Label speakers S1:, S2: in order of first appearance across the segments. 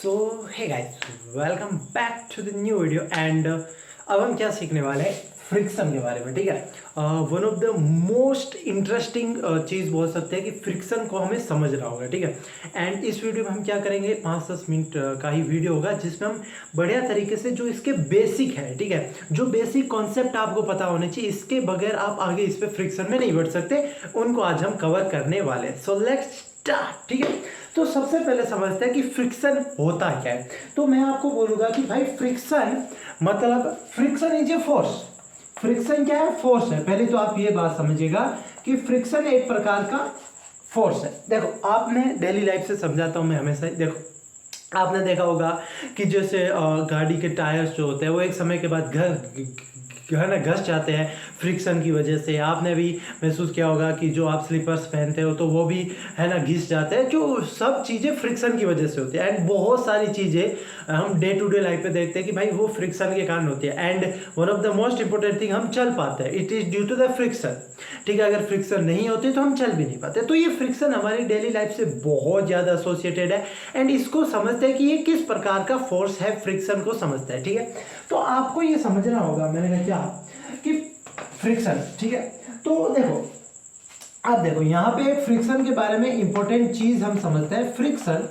S1: So hey guys, welcome back to the new video and अब हम क्या सीखने वाले हैं फ्रिक्शन के बारे में। ठीक है, one of the most interesting चीज़ बोल सकते हैं कि फ्रिक्शन को हमें समझना होगा। ठीक है, एंड इस वीडियो में हम क्या करेंगे, 5-10 मिनट का ही वीडियो होगा जिसमें हम बढ़िया तरीके से जो इसके बेसिक है, ठीक है, जो बेसिक कॉन्सेप्ट आपको पता होने चाहिए, इसके बगैर आप आगे इस पे फ्रिक्शन में नहीं बढ़ सकते, उनको आज हम कवर करने वाले हैं। So let's start. ठीक है, तो सबसे पहले समझते हैं कि फ्रिक्शन होता क्या है। तो मैं आपको बोलूंगा कि भाई फ्रिक्शन मतलब friction is a force. Friction क्या है? फोर्स है। पहले तो आप ये बात समझिएगा कि फ्रिक्शन एक प्रकार का फोर्स है। देखो, आपने डेली लाइफ से समझाता हूं मैं हमेशा। देखो, आपने देखा होगा कि जैसे गाड़ी के टायर्स जो होते हैं वो एक समय के बाद घस जाते हैं फ्रिक्शन की वजह से। आपने भी महसूस किया होगा कि जो आप स्लीपर्स पहनते हो तो वो भी है ना घिस जाते हैं। जो सब चीज़ें फ्रिक्शन की वजह से होती है एंड बहुत सारी चीज़ें हम डे टू डे लाइफ पे देखते हैं कि भाई वो फ्रिक्शन के कारण होती है। And one of the most important thing, हम चल पाते हैं, it is due to the friction. ठीक है, अगर फ्रिक्शन नहीं होती तो हम चल भी नहीं पाते। तो ये फ्रिक्शन हमारी डेली लाइफ से बहुत ज़्यादा एसोसिएटेड है एंड इसको समझते हैं कि ये किस प्रकार का फोर्स है, फ्रिक्शन को समझते हैं। ठीक है, तो आपको ये समझना होगा, मैंने कहा क्या कि फ्रिक्शन। ठीक है, तो देखो, आप देखो यहां पे एक फ्रिक्शन के बारे में इंपॉर्टेंट चीज हम समझते हैं। फ्रिक्शन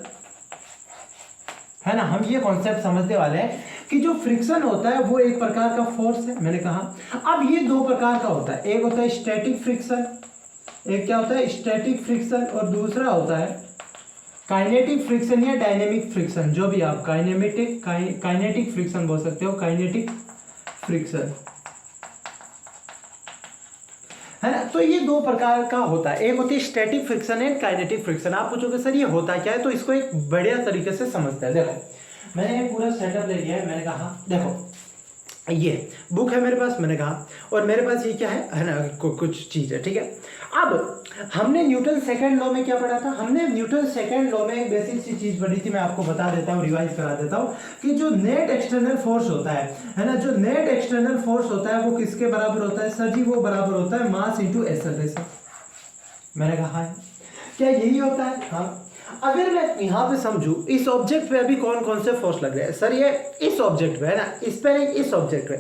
S1: है ना, हम ये कॉन्सेप्ट समझने वाले हैं कि जो फ्रिक्शन होता है वो एक प्रकार का फोर्स है, मैंने कहा। अब ये दो प्रकार का होता है, एक होता है स्टैटिक फ्रिक्शन, एक क्या होता है स्टैटिक फ्रिक्शन, और दूसरा होता है काइनेटिक फ्रिक्शन या डायनेमिक फ्रिक्शन, जो भी आप काइनेटिक फ्रिक्शन बोल सकते हो, काइनेटिक फ्रिक्शन है ना। तो ये दो प्रकार का होता है, एक होती है static friction and kinetic friction. आप पूछोगे सर ये होता क्या है, तो इसको एक बढ़िया तरीके से समझते हैं। देखो, मैंने एक पूरा सेटअप ले लिया है, मैंने कहा देखो ये बुक है मेरे पास, मैंने कहा, और मेरे पास ये क्या है ना, कुछ चीज़ है। ठीक है, अब हमने न्यूटन सेकंड लॉ में क्या पढ़ा था? हमने न्यूटन सेकंड लॉ में एक बेसिक सी चीज़ पढ़ी थी, मैं आपको बता देता हूँ, रिवाइज करा देता हूँ कि जो नेट एक्सटर्नल फोर्स होता है ना, जो नेट एक्सटर्नल फोर्स होता है वो किसके बराबर होता है सर जी? वो बराबर होता है मास इंटू एक्सेलरेशन। मैंने कहा है क्या यही होता है? हाँ। अगर मैं यहाँ पे समझू, इस ऑब्जेक्ट पे अभी कौन कौन से फोर्स लग रहे हैं सर? ये इस ऑब्जेक्ट पे है ना, इस पे नहीं, इस ऑब्जेक्ट पे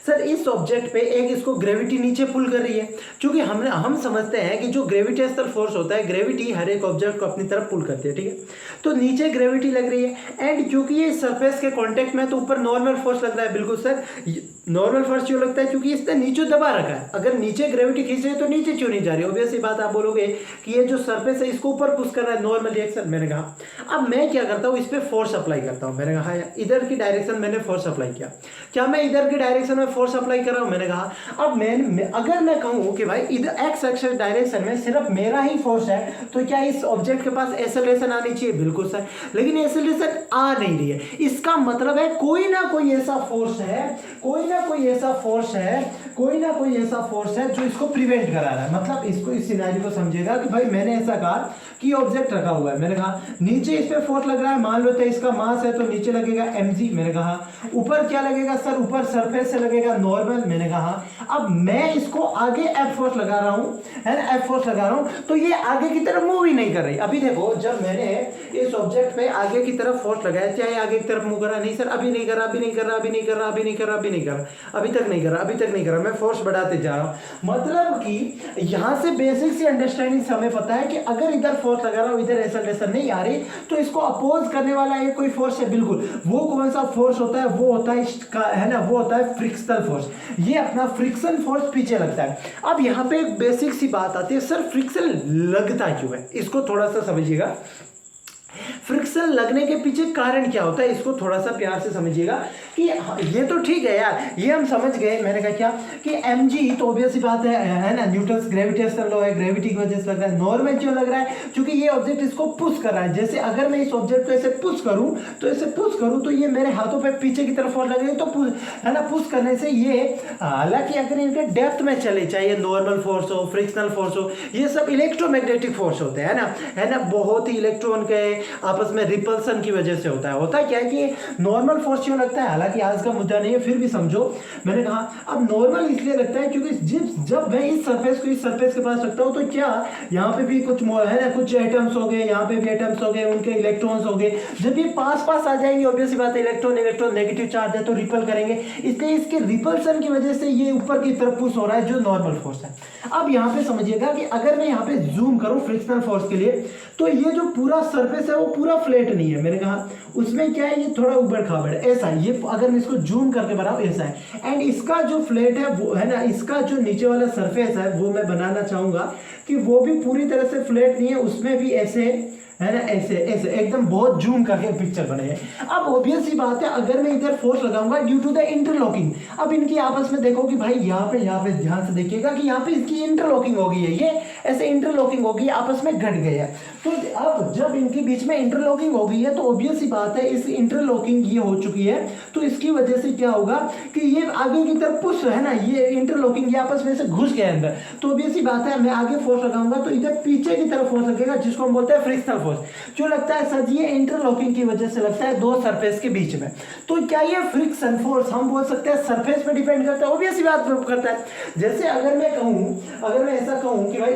S1: सर। इस ऑब्जेक्ट पे एक इसको ग्रेविटी नीचे पुल कर रही है, क्योंकि हम समझते हैं कि जो ग्रेविटेशनल फोर्स होता है, ग्रेविटी हर एक ऑब्जेक्ट को अपनी तरफ पुल करती है। ठीक है, तो नीचे ग्रेविटी लग रही है एंड क्योंकि ये सरफेस के कॉन्टेक्ट में, तो ऊपर नॉर्मल फोर्स लग रहा है। बिल्कुल सर, नॉर्मल फोर्स क्यों लगता है? क्योंकि इसने नीचे दबा रखा है। अगर नीचे ग्रेविटी खींच रही है तो नीचे क्यों नहीं जा रही? ऑब्वियस सी बात, आप बोलोगे कि ये जो सरफेस है इसको ऊपर पुश कर रहा है, नॉर्मल रिएक्शन। मैंने कहा अब मैं क्या करता हूँ, इस पर फोर्स अप्लाई करता हूँ। मैंने कहा इधर की डायरेक्शन मैंने फोर्स अप्लाई किया, क्या मैं इधर की डायरेक्शन में फोर्स अप्लाई कर रहा हूँ? मैंने कहा अब अगर मैं कहूँ कि भाई इधर एक्स एक्सिस डायरेक्शन में सिर्फ मेरा ही फोर्स है, तो क्या इस ऑब्जेक्ट के पास एक्सेलरेशन आनी चाहिए? बिल्कुल सर, लेकिन एक्सेलरेशन आ नहीं रही है। इसका मतलब है कोई ना कोई ऐसा फोर्स है, कोई ना कोई ऐसा फोर्स है, कोई ना कोई ऐसा फोर्स है जो इसको प्रिवेंट करा रहा है। मतलब इसको, इस सिनेरियो को समझेगा कि भाई मैंने ऐसा कहा कि ऑब्जेक्ट रखा हुआ है, मैंने कहा नीचे इस पे फोर्स लग रहा है, मान लो तो इसका मास है तो नीचे लगेगा mg। मैंने कहा ऊपर क्या लगेगा सर? ऊपर सरफेस से लगेगा नॉर्मल। मैंने कहा अब मैं इसको आगे F फोर्स लगा रहा हूं, है ना, F फोर्स लगा रहा हूं, तो ये आगे की तरफ मूव ही नहीं कर रही। अभी देखो, जब मैंने इस ऑब्जेक्ट पे आगे की तरफ फोर्स लगाया, चाहे आगे की तरफ मूव कर रहा? नहीं सर, अभी नहीं कर रहा, अभी नहीं कर रहा, अभी नहीं कर रहा, अभी नहीं कर रहा, अभी नहीं कर रहा, अभी तक नहीं कर रहा, अभी तक नहीं कर रहा। मैं फोर्स बढ़ाते जा रहा हूं। मतलब कि यहां से बेसिक सी अंडरस्टैंडिंग हमें पता है कि अगर इधर फोर्स लगा रहा हूं, इधर एक्सेलरेशन नहीं आ रही, तो इसको अपोज करने वाला एक कोई फोर्स है। बिल्कुल, वो कौन सा फोर्स होता है? वो होता है ना, वो होता है फ्रिक्शनल फोर्स। ये अपना फ्रिक्शन फोर्स पीछे लगता है। अब यहाँ पे एक बेसिक सी बात आती है, सर फ्रिक्शन लगता क्यों है? इसको थोड़ा सा समझिएगा। फ्रिक्शन लगने के पीछे कारण क्या होता है, इसको थोड़ा सा प्यार से समझिएगा कि ये तो ठीक है यार, ये हम समझ गए। मैंने कहा क्या कि mg तो ऑब्वियस सी बात है ना, न्यूटन ग्रेविटेशनल लॉ है, ग्रेविटी की वजह से लग रहा है। नॉर्मल क्यों लग रहा है? क्योंकि ये ऑब्जेक्ट इसको पुश कर रहा है। जैसे अगर मैं इस ऑब्जेक्ट को ऐसे पुश करूं, तो ऐसे पुश करूं तो ये मेरे हाथों पे पीछे की तरफ फोर्स लगेगी, तो पुश है ना, पुश करने से ये, हालांकि अगर इनके डेप्थ में चले, चाहे नॉर्मल फोर्स हो, फ्रिक्शनल फोर्स हो, ये सब इलेक्ट्रोमैग्नेटिक फोर्स होते हैं है ना, बहुत ही इलेक्ट्रॉन के आपस में रिपल्सन की वजह से होता है। होता क्या है कि नॉर्मल फोर्स क्यों लगता है? हालांकि आज का मुद्दा नहीं है, फिर भी समझो। मैंने कहा अब नॉर्मल इसलिए लगता है क्योंकि जब मैं इस सरफेस को इस सरफेस के पास रखता हूँ तो क्या यहाँ पे भी कुछ है ना, कुछ एटम्स हो गए, यहाँ पे भी एटम्स हो गए, उनके इलेक्ट्रॉन्स हो गए। जब ये पास पास आ जाएंगे, ऑब्वियसली बात है, इलेक्ट्रॉन इलेक्ट्रॉन नेगेटिव चार्ज है तो रिपल करेंगे, इसलिए इसके रिपल्सन की वजह से ये ऊपर की तरफ पुश हो रहा है, जो नॉर्मल फोर्स है। अब यहाँ पे समझिएगा कि अगर मैं यहाँ पे जूम करूँ फ्रिक्शनल फोर्स के लिए, तो ये जो पूरा सरफेस है वो पूरा फ्लैट नहीं है। मैंने कहा उसमें क्या है, ये थोड़ा ऊबड़ खाबड़ ऐसा है। ये अगर मैं इसको जूम करके बनाऊं ऐसा है, एंड इसका जो फ्लैट है वो है ना, इसका जो नीचे वाला सरफेस है वो मैं बनाना चाहूंगा कि वो भी पूरी तरह से फ्लैट नहीं है, उसमें भी ऐसे है ना, ऐसे ऐसे एकदम बहुत जूम करके पिक्चर बने हैं। अब ऑब्वियस सी बात है, अगर मैं इधर फोर्स लगाऊंगा ड्यू टू द इंटरलॉकिंग, अब इनकी आपस में देखो कि भाई यहाँ पे ध्यान से देखिएगा कि यहाँ पे इसकी इंटरलॉकिंग हो गई है, ये ऐसे इंटरलॉकिंग हो गई, आपस में घट गए हैं। तो अब जब इनके बीच में इंटरलॉकिंग हो गई है तो ऑब्वियस सी बात है, इस इंटरलॉकिंग ये हो चुकी है, तो इसकी वजह से क्या होगा कि ये आगे की तरफ पुश है ना, ये इंटरलॉकिंग ये आपस में से घुस गया अंदर, तो ऑब्वियस सी बात है मैं आगे फोर्स लगाऊंगा तो इधर पीछे की तरफ फोर्स लगेगा, जिसको हम बोलते हैं फ्रिक्शनल फोर्स, जो लगता है सर ये इंटरलॉकिंग की वजह से लगता है दो सरफेस के बीच में। तो क्या ये फ्रिक्शन फोर्स हम बोल सकते हैं सरफेस पे डिपेंड करता है? ऑब्वियस सी बात करता है। जैसे अगर मैं कहूं, अगर मैं ऐसा कहूं कि भाई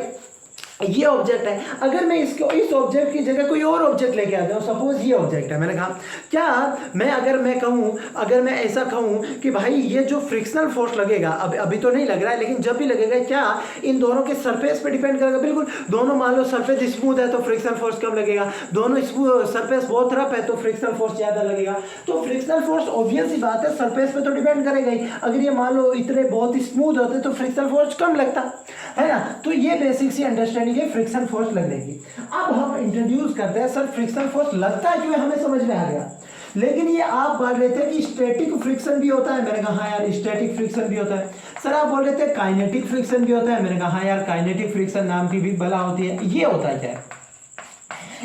S1: ये ऑब्जेक्ट है, अगर मैं इसको इस ऑब्जेक्ट की जगह कोई और ऑब्जेक्ट लेके आता हूँ, सपोज ये ऑब्जेक्ट है, मैंने कहा क्या मैं अगर मैं कहूँ, अगर मैं ऐसा कहूँ कि भाई ये जो फ्रिक्शनल फोर्स लगेगा, अभी तो नहीं लग रहा है, लेकिन जब भी लगेगा क्या इन दोनों के सरफेस पे डिपेंड करेगा? बिल्कुल, दोनों मान लो सरफेस स्मूथ है तो फ्रिक्शनल फोर्स कम लगेगा, दोनों सरफेस बहुत रफ है तो फ्रिक्शनल फोर्स ज्यादा लगेगा। तो फ्रिक्शनल फोर्स ऑब्वियस सी बात है सरफेस पे तो डिपेंड करेगा ही, अगर ये मान लो इतने बहुत ही स्मूथ होते तो फ्रिक्शनल फोर्स कम लगता है ना। तो ये बेसिक सी अंडरस्टैंडिंग फ्रिक्शन फोर्स लगने की। अब हम इंट्रोड्यूस करते हैं, सर फ्रिक्शन फोर्स लगता है क्यों, हमें समझ में आ गया, लेकिन ये आप बोल रहे थे कि स्टैटिक फ्रिक्शन भी होता है। मैंने कहा हाँ यार स्टैटिक फ्रिक्शन भी होता है। सर आप बोल रहे थे काइनेटिक फ्रिक्शन भी होता है। मैंने कहा हाँ यार काइनेटिक फ्रिक्शन नाम की भी बला होती है। ये होता है क्या,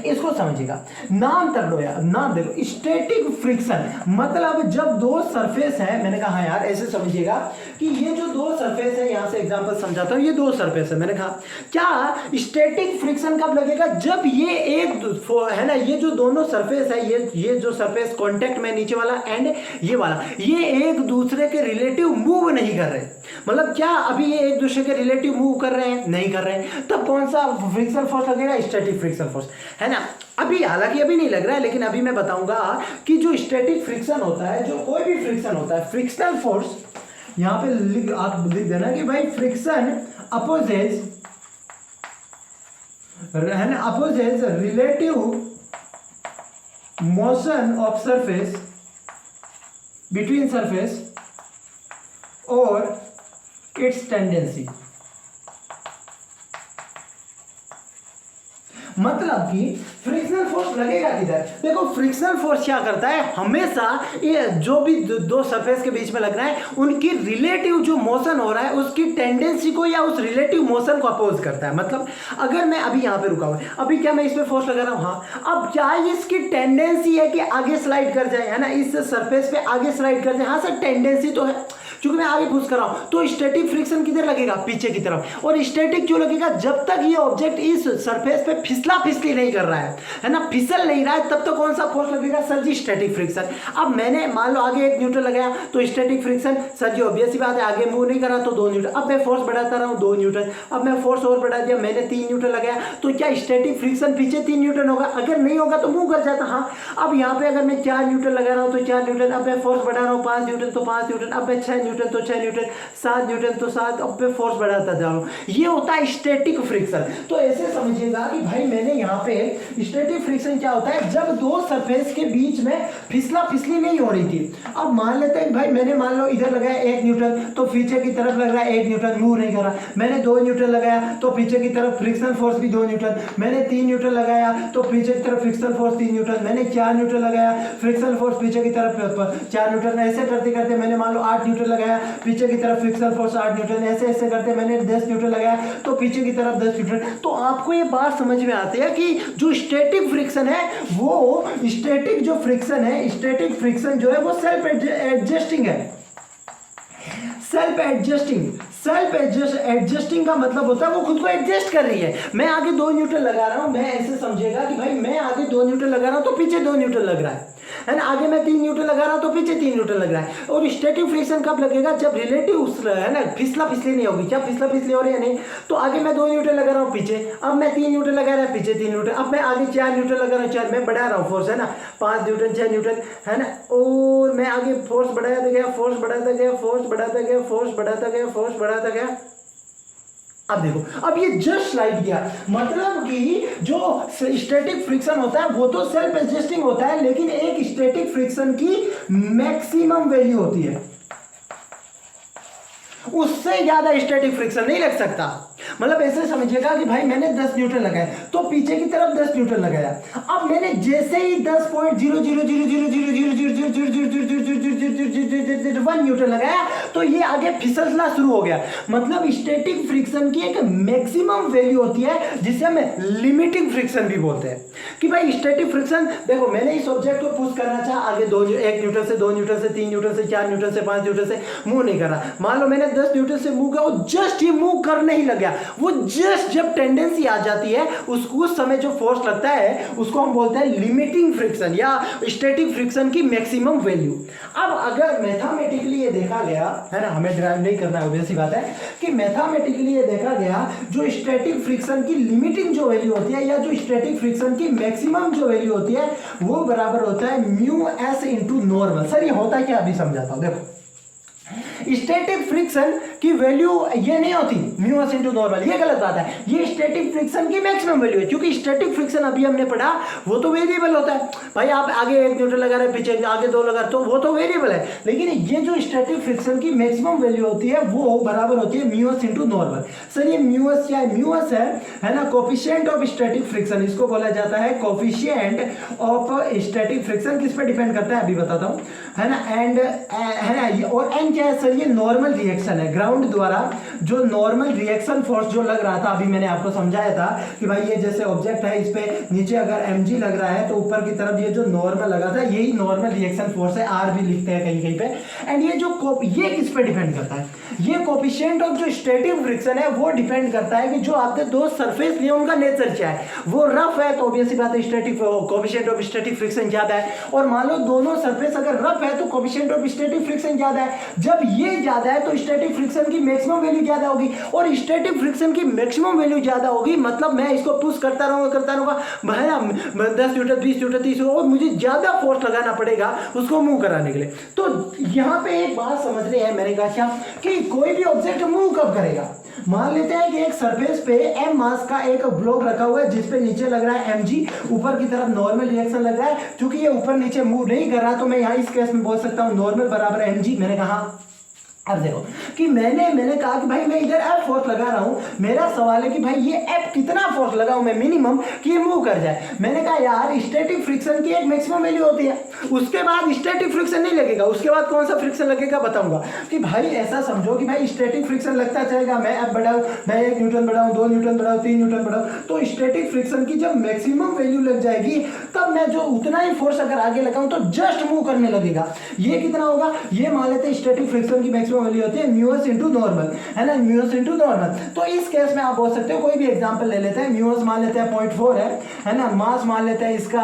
S1: इसको समझिएगा, नाम तक लो यार, नाम देखो। स्टैटिक फ्रिक्शन मतलब जब दो सरफेस है, मैंने कहा हाँ यार ऐसे समझिएगा कि ये जो दो सरफेस है, यहां से एग्जांपल समझाता हूं, ये दो सरफेस है। मैंने कहा क्या स्टैटिक फ्रिक्शन कब लगेगा, जब ये एक है ना, ये जो दोनों सरफेस है, ये जो सरफेस कांटेक्ट में नीचे वाला एंड ये वाला, ये एक दूसरे के रिलेटिव मूव नहीं कर रहे। मतलब क्या अभी ये एक दूसरे के रिलेटिव मूव कर रहे हैं, नहीं कर रहे हैं, तब कौन सा फ्रिक्शन फोर्स लगेगा, स्टैटिक फ्रिक्शन फोर्स, है ना। अभी हालांकि अभी नहीं लग रहा है, लेकिन अभी मैं बताऊंगा कि जो स्टैटिक फ्रिक्शन होता है, जो कोई भी फ्रिक्शन होता है, फ्रिक्शनल फोर्स यहां पे आप लिख देना कि भाई फ्रिक्शन अपोजेस, है ना, opposes relative motion of surface between surface और इट्स टेंडेंसी। मतलब कि फ्रिक्शनल फोर्स लगेगा किधर, देखो फ्रिक्शनल फोर्स क्या करता है, हमेशा ये जो भी दो सरफेस के बीच में लग रहा है, उनकी रिलेटिव जो मोशन हो रहा है उसकी टेंडेंसी को या उस रिलेटिव मोशन को अपोज करता है। मतलब अगर मैं अभी यहां पे रुका हुआ, अभी क्या मैं इस पे फोर्स लगा रहा हूं, हाँ, अब क्या इसकी टेंडेंसी है कि आगे स्लाइड कर जाए, है ना, इस सरफेस पे आगे स्लाइड कर जाए, हाँ सर टेंडेंसी तो है, क्योंकि मैं आगे पुश कर रहा हूं, तो स्टैटिक फ्रिक्शन किधर लगेगा, पीछे की तरफ। और स्टैटिक क्यों लगेगा, जब तक ये ऑब्जेक्ट इस सरफेस पे फिसला फिसली नहीं कर रहा है ना, फिसल नहीं रहा है, तब तो कौन सा फोर्स लगेगा, सर जी स्टैटिक फ्रिक्शन। अब मैंने मान लो आगे 1 न्यूटन लगाया तो स्टैटिक फ्रिक्शन, सर जी ऑब्वियस सी बात है आगे मूव नहीं कर रहा तो 2 न्यूटन। अब मैं फोर्स बढ़ाता रहा हूं 2 न्यूटन, अब मैं फोर्स और बढ़ा दिया, मैंने 3 न्यूटन लगाया, तो क्या स्टैटिक फ्रिक्शन पीछे 3 न्यूटन होगा, अगर नहीं होगा तो मूव कर जाता। हाँ, अब यहाँ पे अगर मैं 4 न्यूटन लगा रहा हूँ तो 4 न्यूटन, अब मैं फोर्स बढ़ा रहा हूँ 5 न्यूटन तो 5 न्यूटन, अब मैं 6 न्यूटन तो 6 न्यूटन, 7 न्यूटन तो 7, अब मैं फोर्स बढ़ाता जा रहा हूँ। ये होता है स्टैटिक फ्रिक्शन। तो ऐसे समझिएगा कि भाई मैंने यहाँ पे स्टैटिक फ्रिक्शन क्या होता है, जब दो सरफेस के बीच में फिसला फिसली नहीं हो रही थी। अब मान लेते हैं भाई मैंने मान लो इधर लगाया 1 न्यूटन तो पीछे की तरफ लग रहा है 1 न्यूटन, मूव नहीं कर रहा। मैंने 2 न्यूटन लगाया तो पीछे की तरफ फ्रिक्शनल फोर्स भी 2 न्यूटन। मैंने 3 न्यूटन लगाया तो पीछे की तरफ फ्रिक्शनल फोर्स 3 न्यूटन। मैंने 4 न्यूटन लगाया, फ्रिक्शनल फोर्स पीछे की तरफ 4 न्यूटन। ऐसे करते करते मैंने मान लो 8 न्यूटन लगाया, पीछे की तरफ फ्रिक्शनल फोर्स 8 न्यूटन। ऐसे ऐसे करते मैंने 10 न्यूटन लगाया तो पीछे की तरफ 10 न्यूटन। तो आपको ये बात समझ में आती है कि जो स्टैटिक फ्रिक्शन है, वो स्टैटिक जो फ्रिक्शन है, स्टैटिक फ्रिक्शन जो है वो सेल्फ एडजस्टिंग है। सेल्फ एडजस्टिंग का मतलब होता है वो खुद को एडजस्ट कर रही है। मैं आगे 2 न्यूटन लगा रहा हूं, मैं ऐसे समझेगा कि भाई मैं आगे 2 न्यूटन लगा रहा हूं तो पीछे 2 न्यूटन लग रहा है ना, आगे मैं 3 न्यूटन लगा रहा हूँ तो पीछे 3 न्यूटन लग रहा है। और स्टैटिक फ्रिक्शन कब लगेगा, जब रिलेटिव है ना फिसला फिसली नहीं होगी। क्या फिसला फिसली हो रही है, नहीं, तो आगे मैं 2 न्यूटन लगा रहा हूँ पीछे, अब मैं 3 न्यूटन लगा रहा है पीछे 3 न्यूटन, अब मैं आगे 4 न्यूटन लगा रहा हूँ 4, मैं बढ़ा रहा हूँ फोर्स, है ना, 5 न्यूटन 6 न्यूटन, है ना, और मैं आगे फोर्स बढ़ाता गया, फोर्स बढ़ाता गया, फोर्स बढ़ाता गया, फोर्स बढ़ाता गया, फोर्स बढ़ाता गया। अब देखो, अब ये जस्ट स्लाइड किया, मतलब कि जो स्टैटिक फ्रिक्शन होता है वो तो सेल्फ एडजस्टिंग होता है, लेकिन एक स्टैटिक फ्रिक्शन की मैक्सिमम वैल्यू होती है, उससे ज्यादा स्टैटिक फ्रिक्शन नहीं लग सकता। मतलब ऐसे समझिएगा कि भाई मैंने 10 न्यूटन लगाया तो पीछे की तरफ 10 न्यूटन लगाया, अब मैंने जैसे ही 10.00000000001 न्यूटन लगाया तो ये आगे फिसलना शुरू हो गया। मतलब स्टैटिक फ्रिक्शन की एक मैक्सिमम वैल्यू होती है जिसे हम लिमिटिंग फ्रिक्शन भी बोलते हैं। कि भाई स्टैटिक फ्रिक्शन, देखो मैंने इस ऑब्जेक्ट को पुश करना चाहा, आगे 1 न्यूटन से 2 न्यूटन से 3 न्यूटन से 4 न्यूटन से 5 न्यूटन से मूव नहीं कर रहा। मान लो मैंने 10 न्यूटन से मूव किया और जस्ट ये मूव करने ही लग गया, वो जस्ट जब टेंडेंसी आ जाती है उस समय जो फोर्स लगता है उसको हम बोलते हैं लिमिटिंग फ्रिक्शन या स्टैटिक फ्रिक्शन की मैक्सिमम वैल्यू। अब अगर मैथमेटिकली ये देखा गया, है ना, हमें ड्राइव नहीं करना है, ऑब्वियस सी बात है कि मैथमेटिकली ये देखा गया जो स्टैटिक फ्रिक्शन की लिमिटिंग जो वैल्यू होती है या जो स्टैटिक फ्रिक्शन की मैक्सिमम जो वैल्यू होती है वो बराबर होता है mu S into normal. Sir ये होता है क्या, अभी समझाता हूं। देखो स्टैटिक फ्रिक्शन की वैल्यू ये नहीं होती म्यू एस इनटू नॉर्मल, ये गलत बात है, ये स्टैटिक फ्रिक्शन की मैक्सिमम वैल्यू है, क्योंकि स्टैटिक फ्रिक्शन अभी हमने पढ़ा वो तो वेरिएबल होता है। भाई आप आगे 1 न्यूटन लगा रहे हैं, पीछे आगे 2 लगा, तो वो तो वेरिएबल है, लेकिन ये जो स्टैटिक फ्रिक्शन की मैक्सिमम वैल्यू होती है वो बराबर होती है mu S into normal. Sir ये म्यू एस क्या है, म्यू एस है ना कोफिशिएंट ऑफ स्टैटिक फ्रिक्शन, इसको बोला जाता है कोफिशिएंट ऑफ स्टैटिक फ्रिक्शन। किस पे डिपेंड करता है अभी बताता हूं, है ना, एंड है ना, और एन क्या है सर, ये नॉर्मल रिएक्शन है, ग्राउंड द्वारा जो नॉर्मल रिएक्शन फोर्स जो लग रहा था, अभी मैंने आपको समझाया था कि भाई ये जैसे ऑब्जेक्ट है, इस पे नीचे अगर mg लग रहा है तो ऊपर की तरफ ये जो नॉर्मल लगा था यही नॉर्मल रिएक्शन फोर्स है, r भी लिखते हैं कहीं कहीं पे। एंड ये जो ये किस पे डिपेंड करता है, ये कोफिशिएंट ऑफ जो स्टैटिक फ्रिक्शन है वो डिपेंड करता है कि जो आपने दो सरफेस लिए उनका नेचर क्या है। वो रफ है तो ऑब्वियस सी बात है static coefficient of static friction ज्यादा है, और मान लो दोनों सरफेस अगर रफ है तो कोफिशिएंट ऑफ स्टैटिक फ्रिक्शन ज्यादा है। जब ये ज्यादा है तो स्टैटिक फ्रिक्शन की मैक्सिमम वैल्यू ज्यादा होगी, और स्टैटिक फ्रिक्शन की मैक्सिमम वैल्यू ज्यादा होगी मतलब मैं इसको पुश करता रहूंगा भाई 10 न्यूटन 20 न्यूटन 30, और मुझे ज्यादा फोर्स लगाना पड़ेगा उसको मूव कराने के लिए। तो यहाँ पे एक बात समझनी है, मैंने कहा क्या कि कोई भी ऑब्जेक्ट मूव कब करेगा। मान लेते हैं कि एक सरफेस पे m मास का एक ब्लॉक रखा हुआ है जिसपे नीचे लग रहा है mg, ऊपर की तरफ नॉर्मल रिएक्शन लग रहा है। क्योंकि ये ऊपर नीचे मूव नहीं कर रहा तो मैं यहाँ इस केस में बोल सकता हूँ नॉर्मल बराबर mg। मैंने कहा अब देखो कि मैंने कहा कि भाई मैं इधर F फोर्स लगा रहा हूं, मेरा सवाल है कि भाई ये F कितना फोर्स लगाऊं मैं मिनिमम कि ये मूव कर जाए। मैंने कहा यार स्टैटिक फ्रिक्शन की एक मैक्सिमम वैल्यू होती है, उसके बाद स्टैटिक फ्रिक्शन नहीं लगेगा, उसके बाद कौन सा फ्रिक्शन लगेगा बताऊंगा। कि भाई ऐसा समझो कि भाई स्टैटिक फ्रिक्शन लगता जाएगा, मैं F बढ़ाऊं, मैं 1 न्यूटन बढ़ाऊं, 2 न्यूटन बढ़ाऊं, 3 न्यूटन बढ़ाऊं, तो स्टैटिक फ्रिक्शन की जब मैक्सिमम वैल्यू लग जाएगी तब मैं जो उतना ही फोर्स अगर आगे लगाऊं तो जस्ट मूव करने लगेगा। ये कितना होगा, ये मान लेते हैं स्टैटिक फ्रिक्शन की मैक्सिमम वैल्यू होती है म्यू एस इनटू नॉर्मल, है ना, म्यू एस इनटू नॉर्मल। तो इस केस में आप बोल सकते हो कोई भी एग्जांपल ले लेते हैं, म्यू एस मान लेते हैं 0.4 है ना, मास मान लेते हैं इसका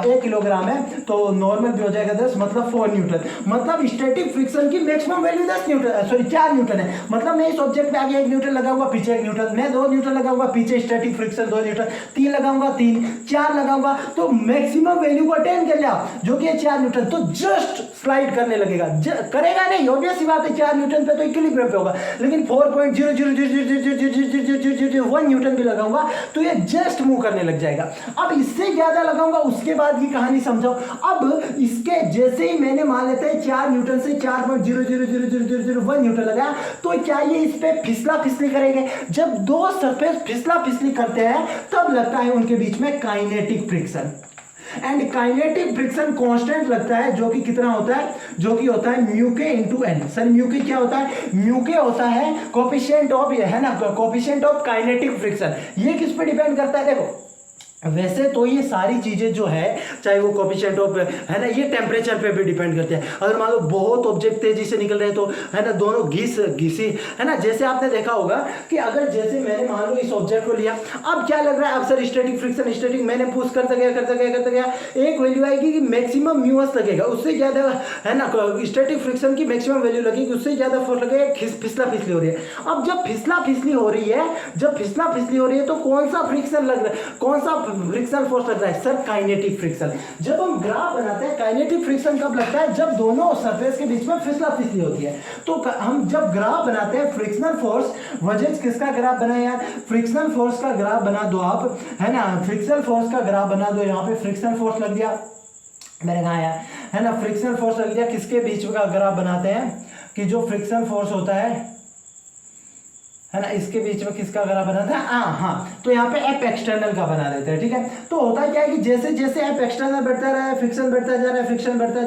S1: 1 किलोग्राम है, तो नॉर्मल भी हो जाएगा 10 मतलब 4 न्यूटन। मतलब स्टैटिक फ्रिक्शन की maximum value 10 Newton sorry 4 Newton है। मतलब मैं इस ऑब्जेक्ट पे आगे 1 न्यूटन लगाऊंगा, पीछे 1 न्यूटन, मैं 2 न्यूटन लगाऊंगा, पीछे स्टैटिक फ्रिक्शन 2 न्यूटन, 3 लगाऊंगा 3, 4 लगाऊंगा तो मैक्सिमम वैल्यू को अटेन कर लिया जो कि 4 न्यूटन, तो जस्ट स्लाइड करने लगेगा, करेगा नहीं, ऑब्वियस सी बात है 4 न्यूटन पे तो इक्विलिब्रियम पे होगा, लेकिन 4.000000001 न्यूटन भी लगाऊंगा तो ये जस्ट मूव करने लग जाएगा। अब इससे ज्यादा लगाऊंगा उसके बाद की कहानी समझाओ। अब इसके जैसे ही मैंने मान लेते हैं 4 न्यूटन से 4.0000001 न्यूटन लगाया तो क्या ये इस पे फिसला फिसली करेंगे। जब दो सरफेस फिसला फिसली करते हैं तब लगता है उनके बीच में kinetic friction, and kinetic friction constant लगता है जो कि कितना होता है, जो कि होता है म्यू के इंटू एन। सर म्यू के क्या होता है, म्यू के होता है कोफिशिएंट ऑफ, है ना, कोफिशिएंट ऑफ काइनेटिक फ्रिक्शन। ये किस पे डिपेंड करता है, देखो वैसे तो ये सारी चीज़ें जो है, चाहे वो कोफिशिएंट ऑफ है ना, ये टेम्परेचर पे भी डिपेंड करते हैं। अगर मान लो बहुत ऑब्जेक्ट तेजी से निकल रहे हैं तो है ना, दोनों घिसी है ना, जैसे आपने देखा होगा कि अगर जैसे मैंने मान लो इस ऑब्जेक्ट को लिया, अब क्या लग रहा है, अब सर स्टैटिक फ्रिक्शन स्टैटिक, मैंने पुश करता गया, एक वैल्यू आएगी कि मैक्सिमम म्यूअस लगेगा, उससे ज़्यादा है ना स्टैटिक फ्रिक्शन की मैक्सिमम वैल्यू लगेगी, उससे ज़्यादा फोर्स लगेगा, फिसला फिसली हो रही है। अब जब फिसला फिसली हो रही है तो कौन सा फ्रिक्शन लग रहा है, कौन सा फ्रिक्शन फोर्स लग रहा है, सर काइनेटिक फ्रिक्शन। जब हम ग्राफ बनाते हैं, काइनेटिक फ्रिक्शन कब लगता है, जब दोनों सरफेस के बीच में फिसला फिसली होती है। तो हम जब ग्राफ बनाते हैं फ्रिक्शनल फोर्स, वजह किसका ग्राफ बना यार, फ्रिक्शनल फोर्स का ग्राफ बना दो आप, है ना, फ्रिक्शनल फोर्स का ग्राफ बना दो, यहाँ पे फ्रिक्शनल फोर्स लग गया, मैंने कहा यार है ना, फ्रिक्शनल फोर्स लग गया, किसके बीच का ग्राफ बनाते हैं कि जो फ्रिक्शनल फोर्स होता है ना, इसके बीच में किसका ग्राफ बनाते हैं, हाँ, तो यहाँ पे एफ एक्सटर्नल का बना देते हैं, ठीक है। तो होता क्या है कि जैसे जैसे एफ एक्सटर्नल बढ़ता रहा है, फ्रिक्शन बढ़ता जा रहा है, फ्रिक्शन बढ़ता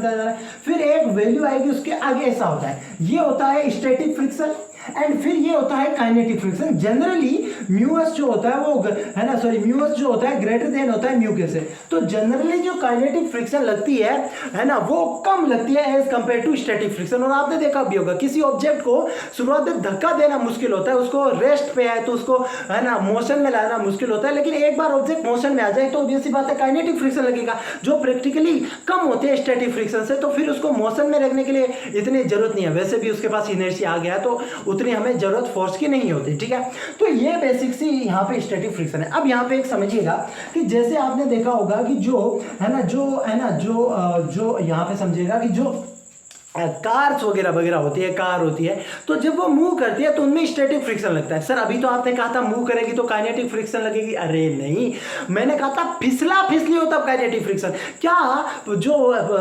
S1: जा रहा है, फिर एक वैल्यू आएगी उसके आगे, ऐसा होता है, ये होता है स्टैटिक फ्रिक्शन, एंड फिर ये होता है काइनेटिक फ्रिक्शन। जनरली म्यूएस जो होता है वो है ना, सॉरी म्यूएस जो होता है ग्रेटर देन होता है म्यू के से, तो जनरली जो काइनेटिक फ्रिक्शन लगती है ना, वो कम लगती है as compared to static friction. और आपने देखा भी होगा किसी ऑब्जेक्ट को शुरुआत में धक्का देना मुश्किल होता है, उसको रेस्ट पे है तो उसको है ना मोशन में लाना मुश्किल होता है, लेकिन एक बार ऑब्जेक्ट मोशन में आ जाए तो ऑब्वियस सी बात है काइनेटिक फ्रिक्शन लगेगा, जो प्रैक्टिकली कम होते हैं स्टैटिक फ्रिक्शन से, तो फिर उसको मोशन में रखने के लिए इतनी जरूरत नहीं है, वैसे भी उसके पास इनर्शिया आ गया तो उतनी हमें जरूरत फोर्स की नहीं होती, ठीक है। तो ये बेसिक सी यहाँ पे स्टैटिक फ्रिक्शन है। अब यहाँ पे एक समझिएगा कि जैसे आपने देखा होगा कि जो यहाँ पे समझिएगा कि जो कार्स वगैरह होती है, कार होती है, तो जब वो मूव करती है तो उनमें स्टैटिक फ्रिक्शन लगता है। सर अभी तो आपने कहा था मूव करेगी तो काइनेटिक फ्रिक्शन लगेगी, अरे नहीं, मैंने कहा था फिसला फिसली होता है काइनेटिक फ्रिक्शन। क्या जो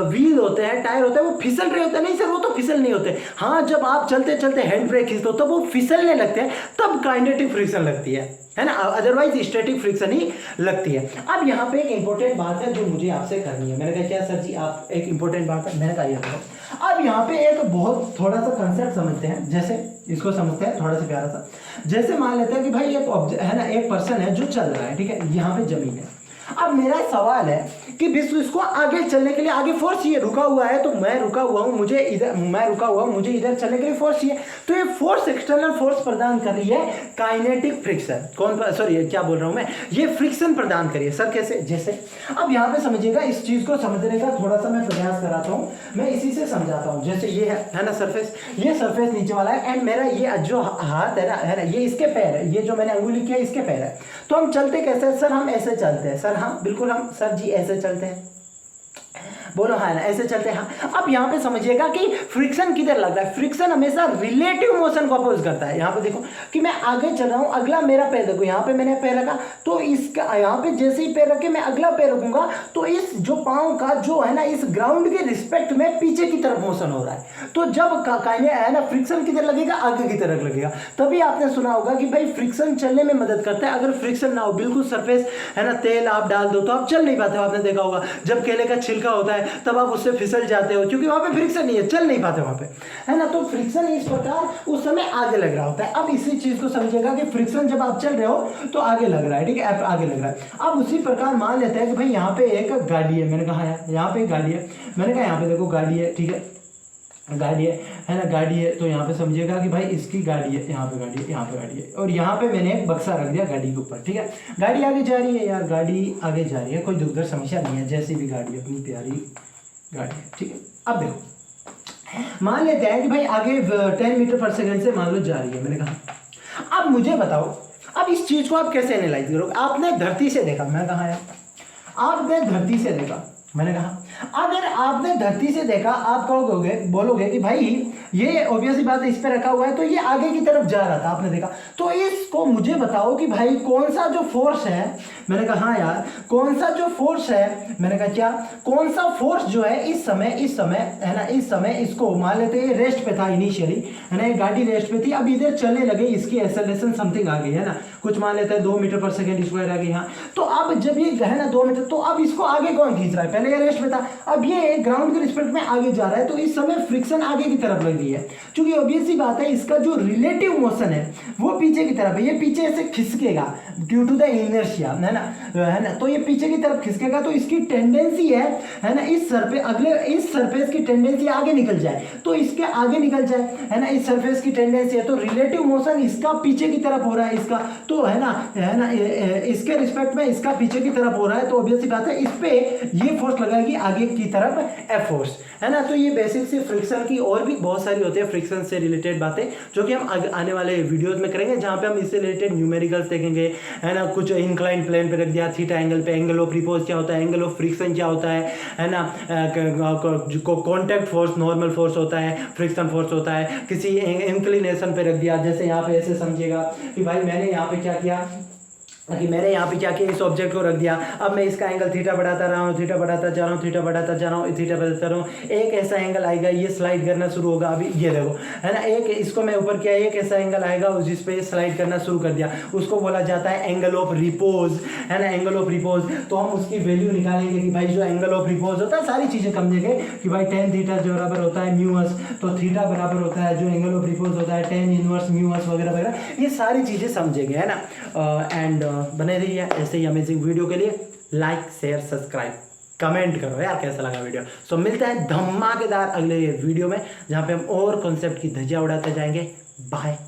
S1: व्हील होते हैं, टायर होते हैं, वो फिसल रहे होते हैं? नहीं सर, वो तो फिसल नहीं होते। हाँ, जब आप चलते चलते हैंड ब्रेक खींचते हो तब वो फिसलने लगते हैं, तब काइनेटिक फ्रिक्शन लगती है ना, अदरवाइज स्टैटिक फ्रिक्शन ही लगती है। अब यहाँ पे एक इंपॉर्टेंट बात है जो मुझे आपसे करनी है। मैंने कहा क्या सर जी आप एक इंपॉर्टेंट बात है, मैंने कहा ये बताओ। अब यहाँ पे एक बहुत थोड़ा सा कंसेप्ट समझते हैं, जैसे इसको समझते हैं थोड़ा सा प्यारा सा। जैसे मान लेते हैं कि भाई एक ऑब्जेक्ट है ना, एक पर्सन है जो चल रहा है, ठीक है, यहाँ पे जमीन है। अब मेरा सवाल है कि विश्व इसको आगे चलने के लिए आगे फोर्स चाहिए, रुका हुआ है तो मैं रुका हुआ हूँ, मुझे इधर चलने के लिए फोर्स चाहिए, तो ये फोर्स एक्सटर्नल फोर्स प्रदान कर रही है काइनेटिक फ्रिक्शन। सॉरी क्या बोल रहा हूँ मैं, ये फ्रिक्शन प्रदान करिए। सर कैसे? जैसे अब यहाँ पे समझिएगा, इस चीज को समझने का थोड़ा सा मैं प्रयास कराता हूँ, मैं इसी से समझाता हूँ। जैसे ये है ना सरफेस, ये सरफेस नीचे वाला है, एंड मेरा ये जो हाथ है ना, ये इसके पैर है, ये जो मैंने अंगुली किया इसके पैर है। तो हम चलते कैसे? सर हम ऐसे चलते हैं। सर हाँ बिल्कुल, हम सर जी ऐसे चलते हैं, बोलो हाँ ना, ऐसे चलते हैं। हाँ, अब यहाँ पे समझिएगा कि फ्रिक्शन किधर लग रहा है। फ्रिक्शन हमेशा रिलेटिव मोशन को अपोज करता है। यहाँ पे देखो कि मैं आगे चल रहा हूँ, अगला मेरा पैर देखो, यहाँ पे मैंने पैर रखा, तो इसका यहाँ पे जैसे ही पैर रखे मैं अगला पैर रखूंगा, तो इस जो पाँव का जो है ना, इस ग्राउंड के रिस्पेक्ट में पीछे की तरफ मोशन हो रहा है। तो जब काइने है ना, फ्रिक्शन किधर लगेगा? आगे की तरफ लगेगा। तभी आपने सुना होगा कि भाई फ्रिक्शन चलने में मदद करता है। अगर फ्रिक्शन ना हो, बिल्कुल सरफेस है ना, तेल आप डाल दो तो आप चल नहीं पाते हो। आपने देखा होगा जब केले का छिलका होता है तब आप उससे फिसल जाते हो, क्योंकि वहां पे फ्रिक्शन नहीं है, चल नहीं पाते वहां पे, है ना। तो फ्रिक्शन इस प्रकार उस समय आगे लग रहा होता है। अब इसी चीज को समझिएगा कि फ्रिक्शन जब आप चल रहे हो तो आगे लग रहा है, ठीक है, आगे लग रहा है। अब उसी प्रकार मान लेते हैं कि भाई यहाँ पे एक गाड़ी है, मैंने कहा यहाँ पे एक गाड़ी है, मैंने कहा यहाँ पे देखो गाड़ी है, ठीक है, गाड़ी है ना, गाड़ी है। तो यहाँ पे समझिएगा कि भाई इसकी गाड़ी है, यहाँ पे गाड़ी है, यहाँ पे गाड़ी है, और यहाँ पे मैंने एक बक्सा रख दिया गाड़ी के ऊपर, ठीक है। गाड़ी आगे जा रही है यार, गाड़ी आगे जा रही है, कोई दुर्धर समस्या नहीं है, जैसी भी गाड़ी अपनी प्यारी गाड़ी है, ठीक है। अब देखो मान लेते हैं कि भाई आगे 10 मीटर पर सेकंड से मान लो जा रही है, मैंने कहा। अब मुझे बताओ, अब इस चीज को आप कैसे एनालाइज करोगे? आपने धरती से देखा, मैंने कहा यार आपने धरती से देखा, मैंने कहा अगर आपने धरती से देखा, आप कहोगे, बोलोगे कि भाई ये ऑब्वियसली बात है, इस पे रखा हुआ है तो ये आगे की तरफ जा रहा था, आपने देखा। तो इसको मुझे बताओ कि भाई कौन सा जो फोर्स है, मैंने कहा हाँ यार कौन सा जो फोर्स है, मैंने कहा क्या, कौन सा फोर्स जो है इस समय है ना, इस समय इसको मान लेते हैं रेस्ट पे था इनिशियली, है ना, ये गाड़ी रेस्ट पे थी, अब इधर चलने लगे, इसकी एक्सेलरेशन समथिंग आ गई है ना, कुछ मान लेते हैं 2 मीटर पर सेकेंड स्क्वायर आ गई। हाँ, तो अब जब ये है ना 2 मीटर, तो अब इसको आगे कौन खींच रहा है? पहले ये रेस्ट पे था, अब ये ग्राउंड के रिस्पेक्ट में आगे जा रहा है, तो इस समय फ्रिक्शन आगे की तरफ लग रही है, क्योंकि ऑब्वियस सी बात है इसका जो रिलेटिव मोशन है वो पीछे की तरफ है, ये पीछे ऐसे खिसकेगा ड्यू टू द इनर्शिया, है ना, तो ये पीछे की तरफ खिसकेगा, तो इसकी टेंडेंसी है ना, इस सरफेस की टेंडेंसी आगे निकल जाए, तो इसके आगे निकल जाए, है ना, इस सरफेस की टेंडेंसी है, तो रिलेटिव मोशन इसका पीछे की तरफ हो रहा है, इसका तो है ना इसके रिस्पेक्ट में इसका पीछे की तरफ हो रहा है, तो ऑब्वियस सी बात है इस पे ये फोर्स लगाएगी आगे की तरफ एफ फोर्स, है ना। तो ये बेसिक से फ्रिक्शन की और भी बहुत सारी होती है फ्रिक्शन से रिलेटेड बातें, जो कि हम आने वाले वीडियोस में करेंगे, जहां पे हम इससे रिलेटेड न्यूमेरिकल्स देखेंगे, है ना, कुछ इंक्लाइन प्लेन पे रख दिया थीटा एंगल पे, एंगल ऑफ रिपोज क्या होता है, एंगल ऑफ फ्रिक्शन क्या होता है ना, कॉन्टैक्ट फोर्स नॉर्मल फोर्स होता है, फ्रिक्शन फोर्स होता है, किसी इंक्लिनेशन पे रख दिया, जैसे यहाँ पे ऐसे समझिएगा कि भाई मैंने यहाँ पे क्या किया कि मैंने यहाँ पे क्या किया, इस ऑब्जेक्ट को रख दिया, अब मैं इसका एंगल थीटा बढ़ाता रहा हूँ, थीटा बढ़ाता जा रहा हूँ, थीटा बढ़ाता जा रहा हूँ, थीटा बढ़ाता रहा हूँ, एक ऐसा एंगल आएगा, ये स्लाइड करना शुरू होगा, अभी ये देखो, है ना, एक इसको मैं ऊपर किया, एक ऐसा एंगल आएगा जिस पे स्लाइड करना शुरू कर दिया, उसको बोला जाता है एंगल ऑफ रिपोज, है ना, एंगल ऑफ रिपोज। तो हम उसकी वैल्यू निकालेंगे कि भाई जो एंगल ऑफ रिपोज होता है, सारी चीजें समझेंगे कि भाई tan थीटा जो बराबर होता है म्यूअस, तो थीटा बराबर होता है जो एंगल ऑफ रिपोज होता है tan इनवर्स म्यूअस वगैरह वगैरह, ये सारी चीजें समझेंगे, है ना। एंड बने रहिए ऐसे ही अमेजिंग वीडियो के लिए, लाइक शेयर सब्सक्राइब कमेंट करो यार कैसा लगा वीडियो। सो मिलता है धमाकेदार अगले वीडियो में, जहां पे हम और कॉन्सेप्ट की धज्जियां उड़ाते जाएंगे। बाय।